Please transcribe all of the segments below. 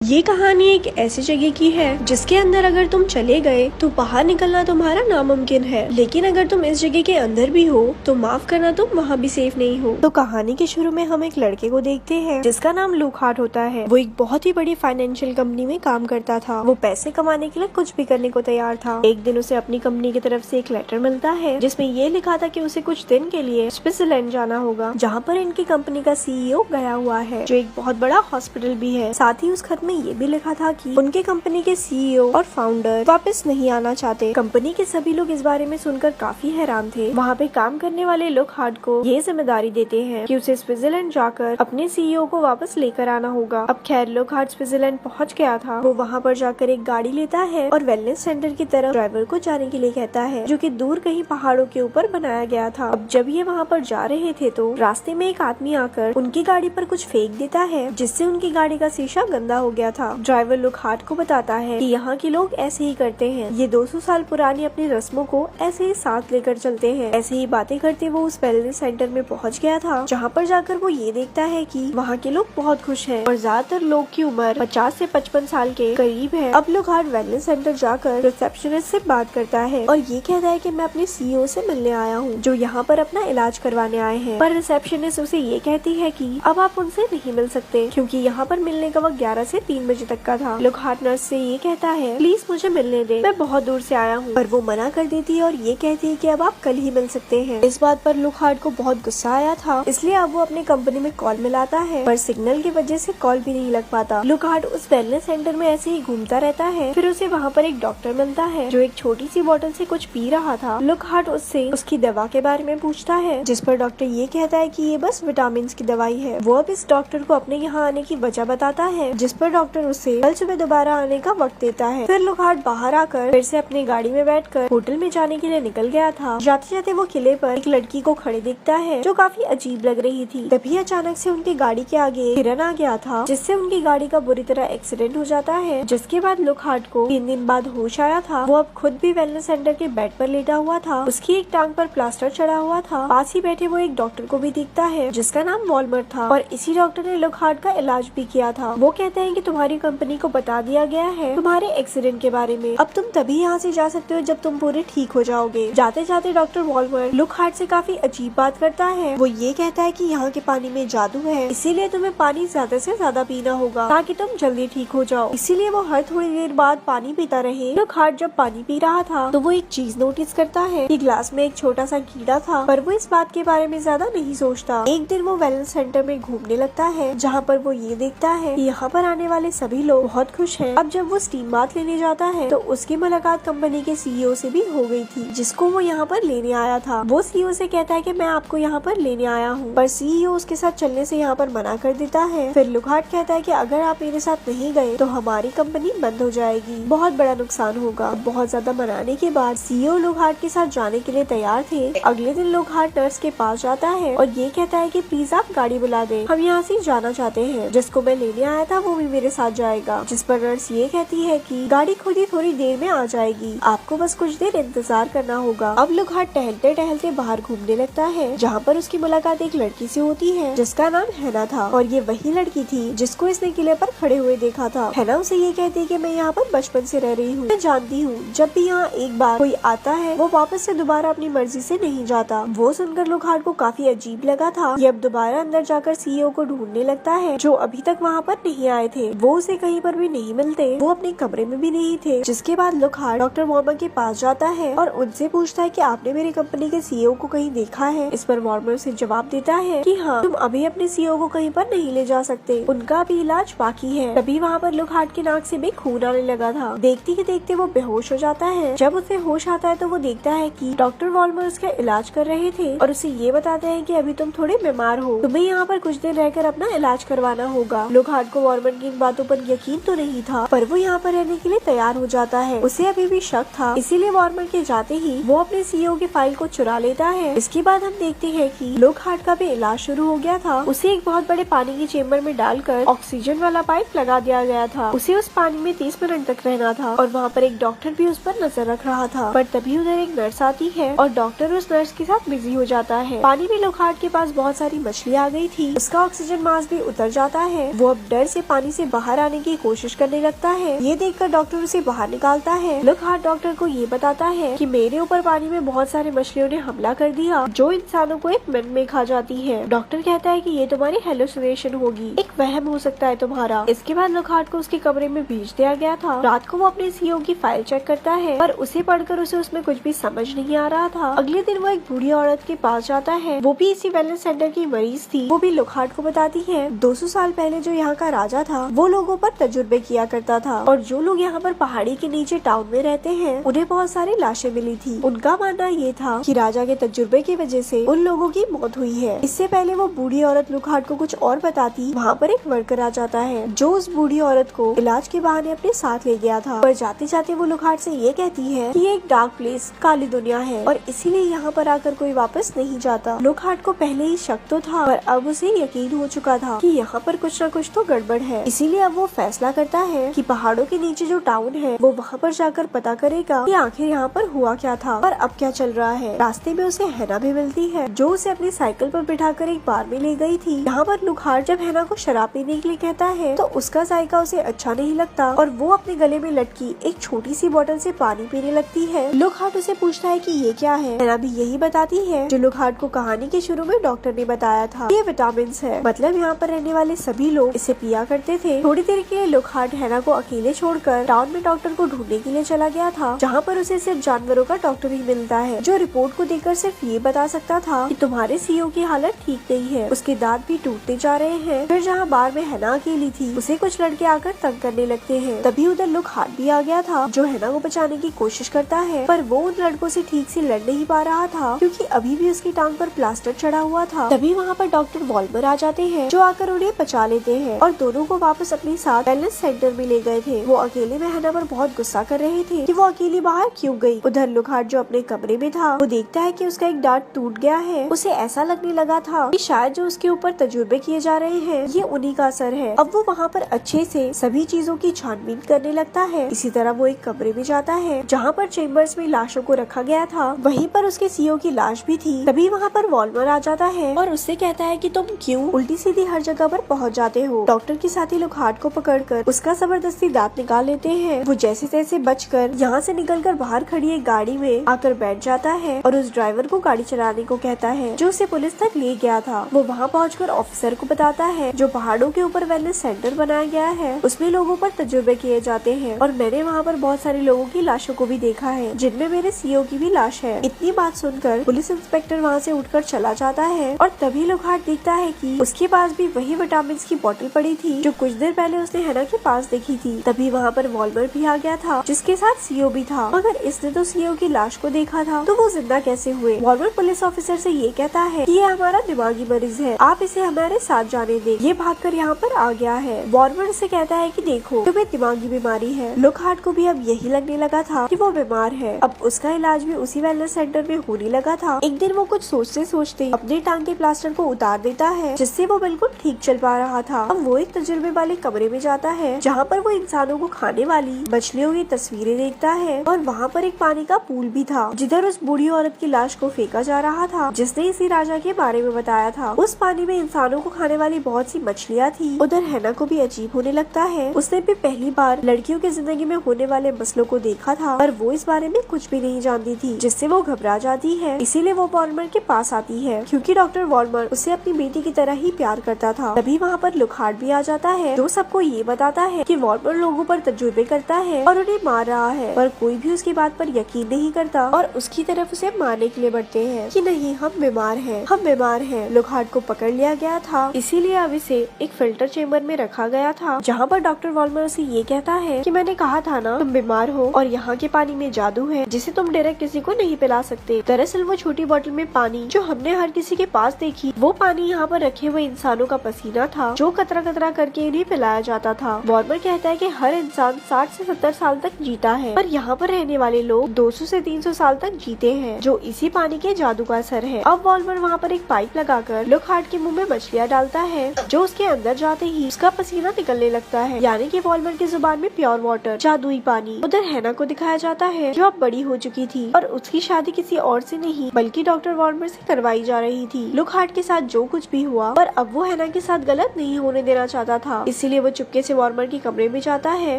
ये कहानी एक ऐसी जगह की है जिसके अंदर अगर तुम चले गए तो बाहर निकलना तुम्हारा नामुमकिन है, लेकिन अगर तुम इस जगह के अंदर भी हो तो माफ करना तुम वहाँ भी सेफ नहीं हो। तो कहानी के शुरू में हम एक लड़के को देखते हैं जिसका नाम लुकहार्ट होता है। वो एक बहुत ही बड़ी फाइनेंशियल कंपनी में काम करता था। वो पैसे कमाने के लिए कुछ भी करने को तैयार था। एक दिन उसे अपनी कंपनी की तरफ से एक लेटर मिलता है जिसमें ये लिखा था कि उसे कुछ दिन के लिए स्विट्जरलैंड जाना होगा, जहाँ पर इनकी कंपनी का CEO गया हुआ है, जो एक बहुत बड़ा हॉस्पिटल भी है। साथ ही उस खत में ये भी लिखा था कि उनके कंपनी के CEO और फाउंडर वापस नहीं आना चाहते। कंपनी के सभी लोग इस बारे में सुनकर काफी हैरान थे। वहाँ पे काम करने वाले लुकहार्ट को ये जिम्मेदारी देते हैं कि उसे स्विट्जरलैंड जाकर अपने CEO को वापस लेकर आना होगा। अब खैर लुकहार्ट स्विट्जरलैंड पहुँच गया था। वो वहाँ पर जाकर एक गाड़ी लेता है और वेलनेस सेंटर की तरफ ड्राइवर को जाने के लिए कहता है, जो कि दूर कहीं पहाड़ों के ऊपर बनाया गया था। अब जब ये वहाँ पर जा रहे थे तो रास्ते में एक आदमी आकर उनकी गाड़ी पर कुछ फेंक देता है, जिससे उनकी गाड़ी का शीशा गंदा हो गया था। ड्राइवर लुकहार्ट को बताता है कि यहाँ के लोग ऐसे ही करते हैं। ये 200 साल पुरानी अपनी रस्मों को ऐसे ही साथ लेकर चलते हैं। ऐसे ही बातें करते वो उस वेलनेस सेंटर में पहुँच गया था, जहाँ पर जाकर वो ये देखता है कि वहाँ के लोग बहुत खुश हैं और ज्यादातर लोग की उम्र 50 से 55 साल के करीब है। अब लुकहार्ट वेलनेस सेंटर जाकर रिसेप्शनिस्ट से बात करता है और ये कहता है कि मैं अपने CEO से मिलने आया हूँ, जो यहाँ पर अपना इलाज करवाने आए हैं। पर रिसेप्शनिस्ट उसे ये कहती है कि अब आप उनसे नहीं मिल सकते, क्योंकि यहाँ पर मिलने का वक्त 11 से 3 बजे तक का था। लुकहार्ट नर्स से ये कहता है, प्लीज मुझे मिलने दे, मैं बहुत दूर से आया हूँ। पर वो मना कर देती है और ये कहती है कि अब आप कल ही मिल सकते हैं। इस बात पर लुकहार्ट को बहुत गुस्सा आया था, इसलिए अब वो अपनी कंपनी में कॉल मिलाता है, पर सिग्नल की वजह से कॉल भी नहीं लग पाता। लुकहार्ट उस वेलनेस सेंटर में ऐसे ही घूमता रहता है। फिर उसे वहाँ पर एक डॉक्टर मिलता है जो एक छोटी सी बोतल से कुछ पी रहा था। लुकहार्ट उससे उसकी दवा के बारे में पूछता है, जिस पर डॉक्टर ये कहता है कि ये बस विटामिन की दवाई है। वो अब इस डॉक्टर को अपने यहाँ आने की वजह बताता है, जिस पर डॉक्टर उसे कल सुबह दोबारा आने का वक्त देता है। फिर लुकहार्ट बाहर आकर फिर से अपनी गाड़ी में बैठकर होटल में जाने के लिए निकल गया था। जाते जाते वो किले पर एक लड़की को खड़े देखता है जो काफी अजीब लग रही थी। तभी अचानक से उनकी गाड़ी के आगे हिरन आ गया था, जिससे उनकी गाड़ी का बुरी तरह एक्सीडेंट हो जाता है। जिसके बाद लुकहार्ट को 3 दिन बाद होश आया था। वो अब खुद भी वेलनेस सेंटर के बेड पर लेटा हुआ था। उसकी एक टांग पर प्लास्टर चढ़ा हुआ था। पास ही बैठे वो एक डॉक्टर को भी दिखता है जिसका नाम वॉल्मर था, और इसी डॉक्टर ने लुकहार्ट का इलाज भी किया था। वो कहते हैं कि तुम्हारी कंपनी को बता दिया गया है तुम्हारे एक्सीडेंट के बारे में। अब तुम तभी यहाँ से जा सकते हो जब तुम पूरे ठीक हो जाओगे। जाते जाते डॉक्टर वॉल्मर लुकहार्ट से काफी अजीब बात करता है। वो ये कहता है कि यहाँ के पानी में जादू है, इसीलिए तुम्हें पानी ज्यादा से ज्यादा पीना होगा ताकि तुम जल्दी ठीक हो जाओ। इसीलिए वो हर थोड़ी देर बाद पानी पीता रहे। लुकहार्ट जब पानी पी रहा था तो वो एक चीज नोटिस करता है कि ग्लास में एक छोटा सा कीड़ा था, पर वो इस बात के बारे में ज्यादा नहीं सोचता। एक दिन वो वेलनेस सेंटर में घूमने लगता है, जहाँ पर वो ये देखता है कि यहाँ पर आने वाले सभी लोग बहुत खुश हैं। अब जब वो स्टीम बाथ लेने जाता है तो उसकी मुलाकात कंपनी के CEO से भी हो गई थी, जिसको वो यहाँ पर लेने आया था। वो CEO से कहता है कि मैं आपको यहाँ पर लेने आया हूँ, पर CEO उसके साथ चलने से यहाँ पर मना कर देता है। फिर लुकहार्ट कहता है कि अगर आप मेरे साथ नहीं गए तो हमारी कंपनी बंद हो जाएगी, बहुत बड़ा नुकसान होगा। बहुत ज्यादा मनाने के बाद CEO लुकहार्ट के साथ जाने के लिए तैयार थे। अगले दिन लुकहार्ट नर्स के पास जाता है और ये कहता है कि प्लीज आप गाड़ी बुला दें, हम यहाँ से जाना चाहते हैं। जिसको मैं लेने आया था वो भी मेरे साथ जाएगा। जिस पर नर्स ये कहती है कि गाड़ी खुद ही थोड़ी देर में आ जाएगी, आपको बस कुछ देर इंतजार करना होगा। अब लुकहार्ट टहलते टहलते बाहर घूमने लगता है, जहाँ पर उसकी मुलाकात एक लड़की से होती है जिसका नाम हैना था, और ये वही लड़की थी जिसको इसने किले पर खड़े हुए देखा था। हैना उसे ये कहती है कि मैं यहाँ पर बचपन से रह रही हूँ, मैं जानती हूँ जब भी यहाँ एक बार कोई आता है वो वापस से दोबारा अपनी मर्जी से नहीं जाता। वो सुनकर लुकहार्ट को काफी अजीब लगा था। ये अब दोबारा अंदर जाकर CEO को ढूंढने लगता है, जो अभी तक वहाँ पर नहीं आए थे। वो उसे कहीं पर भी नहीं मिलते, वो अपने कमरे में भी नहीं थे। जिसके बाद लुकहार्ट डॉक्टर वॉर्मर के पास जाता है और उनसे पूछता है कि आपने मेरी कंपनी के CEO को कहीं देखा है। इस पर वॉर्मर से जवाब देता है कि हाँ, तुम अभी अपने CEO को कहीं पर नहीं ले जा सकते, उनका भी इलाज बाकी है। तभी वहाँ पर लुकहार्ट के नाक से भी खून आने लगा था। देखते ही देखते वो बेहोश हो जाता है। जब उसे होश आता है तो वो देखता है कि डॉक्टर वॉल्मर उसका इलाज कर रहे थे और उसे ये बताते हैं कि अभी तुम थोड़े बीमार हो, तुम्हें यहाँ पर कुछ दिन रहकर अपना इलाज करवाना होगा। लुकहार्ट को वॉर्मर की इन बातों पर यकीन तो नहीं था, पर वो यहाँ पर रहने के लिए तैयार हो जाता है। उसे अभी भी शक था, इसीलिए वॉर्मर के जाते ही वो अपने CEO की फाइल को चुरा लेता है। इसके बाद हम देखते हैं कि लुकहार्ट का भी इलाज शुरू हो गया था। उसे एक बहुत बड़े पानी की चेम्बर में डालकर ऑक्सीजन वाला पाइप लगा दिया गया था। उसे उस पानी में 30 मिनट तक रहना था और वहाँ पर एक डॉक्टर भी उस पर नजर रख रहा था। पर तभी उधर एक नर्स आती है और डॉक्टर उस नर्स के साथ बिजी हो जाता है। पानी में लुकहार्ट के पास बहुत सारी मछली आ गई थी। उसका ऑक्सीजन मास्क भी उतर जाता है। वो अब डर से पानी से बाहर आने की कोशिश करने लगता है। ये देखकर डॉक्टर उसे बाहर निकालता है। लुकहार्ट डॉक्टर को ये बताता है कि मेरे ऊपर पानी में बहुत सारे मछलियों ने हमला कर दिया जो इंसानों को एक मिनट में खा जाती है। डॉक्टर कहता है कि ये तुम्हारी हेलुसिनेशन होगी, एक वहम हो सकता है तुम्हारा। इसके बाद लुकहार्ट को उसके कमरे में भेज दिया गया था। रात को वो अपने सीईओ की फाइल चेक करता है पर उसे पढ़कर उसे उसमें कुछ भी समझ नहीं आ रहा था। अगले दिन वो एक बूढ़ी औरत के पास जाता है, वो भी इसी वेलनेस सेंटर की मरीज थी। वो भी लुकहार्ट को बताती है 200 साल पहले जो यहाँ का राजा था वो लोगों पर तजुर्बे किया करता था और जो लोग यहाँ पर पहाड़ी के नीचे टाउन में रहते हैं उन्हें बहुत सारी लाशें मिली थी। उनका मानना ये था कि राजा के तजुर्बे की वजह से उन लोगों की मौत हुई है। इससे पहले वो बूढ़ी औरत लुकहार्ट को कुछ और बताती, वहाँ पर एक वर्कर आ जाता है जो उस बूढ़ी औरत को इलाज के बहाने अपने साथ ले गया था। पर जाते जाते वो लुकहार्ट से ये कहती है कि ये एक डार्क प्लेस, काली दुनिया है और इसीलिए यहाँ पर आकर कोई वापस नहीं जाता। लुकहार्ट को पहले ही शक तो था पर अब उसे यकीन हो चुका था कि यहाँ पर कुछ न कुछ तो गड़बड़ है। इसीलिए अब वो फैसला करता है कि पहाड़ों के नीचे जो टाउन है वो वहाँ पर जाकर पता करेगा कि आखिर यहाँ पर हुआ क्या था और अब क्या चल रहा है। रास्ते में उसे हैना भी मिलती है जो उसे अपनी साइकिल पर बिठाकर एक बार में ले गई थी। यहाँ पर लुकहार्ट जब हैना को शराब पीने के लिए कहता है तो उसका जायका उसे अच्छा नहीं लगता और वो अपने गले में लटकी एक छोटी सी बोतल से पानी पीने लगती है। लुकहार्ट उसे पूछता है कि ये क्या है। हैना भी यही बताती है जो लुकहार्ट को कहानी के शुरू में डॉक्टर ने बताया था, ये विटामिन है। मतलब यहाँ पर रहने वाले सभी लोग इसे पिया करते थे। थोड़ी देर के लिए लुकहार्ट हैना को अकेले छोड़कर टाउन में डॉक्टर को ढूंढने के लिए चला गया था, जहाँ पर उसे सिर्फ जानवरों का डॉक्टर ही मिलता है जो रिपोर्ट को देखकर सिर्फ ये बता सकता था कि तुम्हारे सीईओ की हालत ठीक नहीं है, उसके दांत भी टूटते जा रहे हैं। फिर जहाँ बार में हैना अकेली थी उसे कुछ लड़के आकर तंग करने लगते हैं। तभी उधर लुकहार्ट भी आ गया था जो हैना को बचाने की कोशिश करता है पर वो उन लड़कों से ठीक से लड़ नहीं पा रहा था क्योंकि अभी भी उसकी टांग पर प्लास्टर चढ़ा हुआ था। तभी वहाँ पर डॉक्टर वॉल्मर आ जाते हैं जो आकर उन्हें बचा लेते हैं और दोनों को वापस अपने साथ वेलनेस सेंटर में ले गए थे। वो अकेले में हैना पर बहुत गुस्सा कर रहे थे कि वो अकेली बाहर क्यों गई। उधर लुकहार्ट जो अपने कमरे में था वो देखता है कि उसका एक दांत टूट गया है। उसे ऐसा लगने लगा था कि शायद जो उसके ऊपर तजुर्बे किए जा रहे हैं ये उन्हीं का असर है। अब वो वहाँ पर अच्छे से सभी चीजों की छानबीन करने लगता है। इसी तरह वो एक कमरे में जाता है जहाँ पर चेम्बर्स में लाशों को रखा गया था, वहीं पर उसके सीईओ की लाश भी थी। तभी वहाँ पर वॉल्मर आ जाता है और उससे कहता है कि तुम क्यों उल्टी सीधी हर जगह पर पहुँच जाते हो। डॉक्टर के साथी लुकहार्ट को पकड़कर उसका जबरदस्ती दांत निकाल लेते हैं। वो जैसे तैसे बचकर यहाँ से निकलकर बाहर खड़ी एक गाड़ी में आकर बैठ जाता है और उस ड्राइवर को गाड़ी चलाने को कहता है जो उसे पुलिस तक ले गया था। वो वहाँ पहुँचकर ऑफिसर को बताता है जो पहाड़ों के ऊपर वेलनेस सेंटर बनाया गया है उसमें लोगों पर तजुर्बे किए जाते हैं और मैंने वहाँ पर बहुत सारे लोगों की लाशों को भी देखा है जिनमें मेरे सीईओ की भी लाश है। इतनी बात सुनकर पुलिस इंस्पेक्टर वहाँ से उठकर चला जाता है और तभी लुकहार्ट देखता है कि उसके पास भी वही विटामिन की बोतल पड़ी थी जो कुछ देर पहले उसने हैना के पास देखी थी। तभी वहाँ पर वॉल्मर भी आ गया था जिसके साथ सीईओ भी था, मगर इसने तो सीईओ की लाश को देखा था तो वो जिंदा कैसे हुए। वॉल्मर पुलिस ऑफिसर से ये कहता है कि ये हमारा दिमागी मरीज है, आप इसे हमारे साथ जाने दें। ये भागकर यहाँ पर आ गया है। वॉल्मर से कहता है कि देखो तुम्हें दिमागी बीमारी है। लुकहार्ट को भी अब यही लगने लगा था कि वो बीमार है। अब उसका इलाज भी उसी वेलनेस सेंटर में होने लगा था। एक दिन वो कुछ सोचते सोचते अपने टांग के प्लास्टर को उतार देता है जिससे वो बिल्कुल ठीक चल पा रहा था। अब वो एक तजुर्बे वाले कमरे में जाता है जहाँ पर वो इंसानों को खाने वाली मछलियों की तस्वीरें देखता है और वहाँ पर एक पानी का पूल भी था जिधर उस बूढ़ी औरत की लाश को फेंका जा रहा था जिसने इसी राजा के बारे में बताया था। उस पानी में इंसानों को खाने वाली बहुत सी मछलियाँ थी। उधर हैना को भी अजीब होने लगता है। उसने भी पहली बार लड़कियों की जिंदगी में होने वाले मसलों को देखा था पर वो इस बारे में कुछ भी नहीं जानती थी जिससे वो घबरा जाती है। इसीलिए वो वॉल्मर के पास आती है क्योंकि डॉक्टर वॉल्मर उसे अपनी बेटी की तरह ही प्यार करता था। तभी वहाँ पर लुकहार्ट भी आ जाता है जो सबको ये बताता है कि वॉल्मर लोगों पर तजुर्बे करता है और उन्हें मार रहा है पर कोई भी उसकी बात पर यकीन नहीं करता और उसकी तरफ उसे मारने के लिए बढ़ते हैं कि नहीं हम बीमार हैं, हम बीमार हैं। लुकहार्ट को पकड़ लिया गया था इसीलिए अब इसे एक फिल्टर चेम्बर में रखा गया था जहाँ पर डॉक्टर वॉल्मर उसे ये कहता है कि मैंने कहा था ना तुम बीमार हो और यहाँ के पानी में जादू है जिसे तुम डायरेक्ट किसी को नहीं पिला सकते। दरअसल वो छोटी बोतल में पानी जो हमने हर किसी के पास देखी वो पानी यहाँ पर रखे हुए इंसानों का पसीना था जो कतरा कतरा करके इन्हें पिलाया जाता था। वॉल्मर कहता है कि हर इंसान 60 से 70 साल तक जीता है पर यहाँ पर रहने वाले लोग 200 से 300 साल तक जीते हैं जो इसी पानी के जादू का असर है। अब वॉल्मर वहाँ पर एक पाइप लगाकर लुकहार्ट के मुंह में मछलियाँ डालता है जो उसके अंदर जाते ही उसका पसीना निकलने लगता है यानी कि वॉल्मर की जुबान में प्योर वाटर जादुई पानी। उधर हैना को दिखाया जाता है जो अब बड़ी हो चुकी थी और उसकी शादी किसी और से नहीं बल्कि डॉक्टर वॉल्मर से करवाई जा रही थी। लुकहार्ट के साथ जो कुछ भी हुआ पर अब वो हैना के साथ गलत नहीं होने देना चाहता था इसीलिए वो चुपके से वॉर्मर के कमरे में जाता है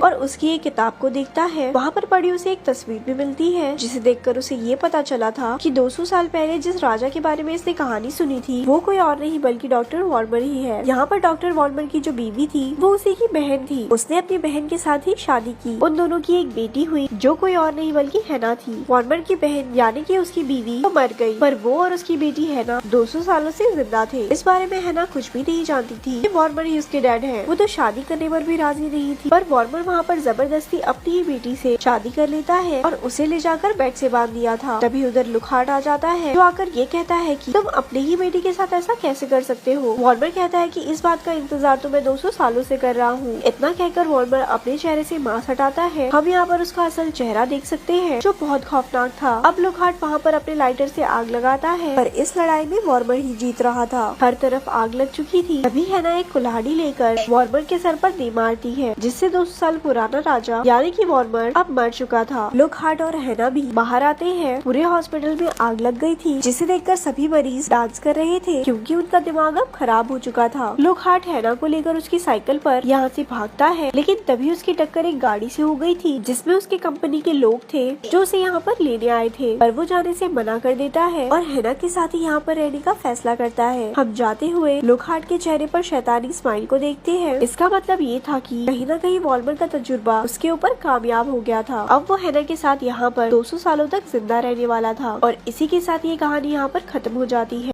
और उसकी एक किताब को देखता है। वहाँ पर पड़ी उसे एक तस्वीर भी मिलती है जिसे देखकर उसे ये पता चला था कि 200 साल पहले जिस राजा के बारे में इसने कहानी सुनी थी वो कोई और नहीं बल्कि डॉक्टर वॉर्मर ही है। यहाँ पर डॉक्टर वॉर्मर की जो बीवी थी वो उसी की बहन थी। उसने अपनी बहन के साथ ही शादी की। उन दोनों की एक बेटी हुई जो कोई और नहीं बल्कि हैना थी। वॉर्मर की बहन यानी कि उसकी बीवी तो मर गई, पर वो और उसकी बेटी हैना 200 सालों से जिंदा थे। इस बारे में हैना कुछ भी नहीं जानती थी कि वॉर्मर ही उसके डैड है। वो तो शादी करने पर भी राजी नहीं थी, पर वॉर्मर वहाँ पर जबरदस्ती अपनी ही बेटी से शादी कर लेता है और उसे ले जाकर बेड से बांध दिया था। तभी उधर लुकहार्ट आ जाता है जो आकर ये कहता है कि तुम अपनी ही बेटी के साथ ऐसा कैसे कर सकते हो। वॉर्मर कहता है कि इस बात का इंतजार तो मैं 200 सालों से कर रहा हूँ। इतना कहकर वॉर्मर अपने चेहरे से मास्क हटाता है। हम यहाँ पर उसका असल चेहरा देख सकते हैं जो बहुत खौफनाक था। अब लुकहार्ट वहाँ पर अपने लाइटर से आग लगाता है, पर इस लड़ाई में वॉर्मर ही जीत रहा था। हर तरफ आग लग चुकी थी। तभी हैना एक कुल्हाड़ी लेकर वॉर्मर के सर पर दे मारती है, जिससे 200 साल पुराना राजा यानी कि वॉर्मर अब मर चुका था। लुकहार्ट और हैना भी बाहर आते हैं। पूरे हॉस्पिटल में आग लग गई थी, जिसे देखकर सभी मरीज डांस कर रहे थे क्योंकि उनका दिमाग अब खराब हो चुका था। लुकहार्ट हैना को लेकर उसकी साइकिल पर यहाँ से भागता है, लेकिन तभी उसकी टक्कर एक गाड़ी से हो गई थी जिसमें उसके कंपनी के लोग थे जो उसे यहाँ पर लेने आए थे, पर वो जाने से मना कर देता है और हैना के साथ ही यहाँ पर रहने का फैसला करता है। हम जाते हुए लुकहार्ट के चेहरे पर शैतानी स्माइल को देखते हैं। इसका मतलब ये था कि कहीं न कहीं वॉर्मर का तजुर्बा उसके ऊपर कामयाब हो गया था। अब वो हैना के साथ यहाँ पर 200 सालों तक जिंदा रहने वाला था और इसी के साथ ये कहानी यहाँ पर खत्म हो जाती है।